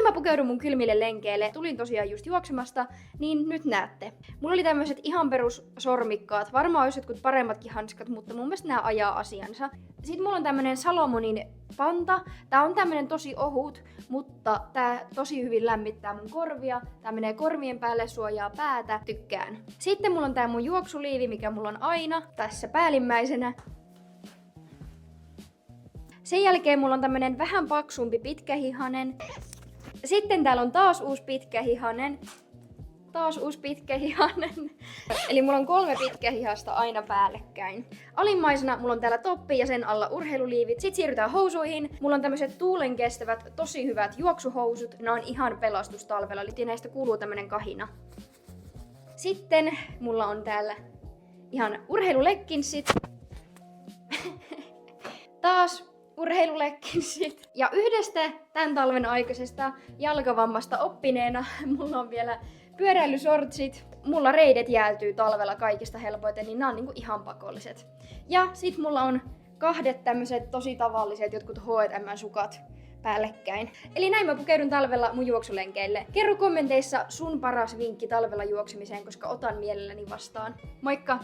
Millä mä pukeudun mun kylmille lenkeille? Tulin tosiaan just juoksemasta, niin nyt näette. Mulla oli tämmöiset ihan perus sormikkaat. Varmaan olisi jotkut paremmatkin hanskat, mutta mun mielestä nämä ajaa asiansa. Sitten mulla on tämmönen Salomonin panta. Tää on tämmönen tosi ohut, mutta tää tosi hyvin lämmittää mun korvia. Tää menee korvien päälle, suojaa päätä. Tykkään. Sitten mulla on tää mun juoksuliivi, mikä mulla on aina tässä päällimmäisenä. Sen jälkeen mulla on tämmönen vähän paksumpi pitkähihanen. Sitten täällä on taas uusi pitkähihanen. Eli mulla on 3 pitkähihasta aina päällekkäin. Alimmaisena mulla on täällä toppi ja sen alla urheiluliivit. Sitten siirrytään housuihin. Mulla on tämmöiset tuulen kestävät, tosi hyvät juoksuhousut. Ne on ihan pelastus talvella, eli näistä kuuluu tämmönen kahina. Sitten mulla on täällä ihan urheilulekkinsit. Taas urheilulekkinsit. Ja yhdestä tämän talven aikaisesta jalkavammasta oppineena mulla on vielä pyöräilysortsit. Mulla reidet jäätyy talvella kaikista helpoiten, niin nämä on niinku ihan pakolliset. Ja sit mulla on 2 tämmöiset tosi tavalliset jotkut H&M-sukat päällekkäin. Eli näin mä pukeudun talvella mun juoksulenkeille. Kerro kommenteissa sun paras vinkki talvella juoksemiseen, koska otan mielelläni vastaan. Moikka!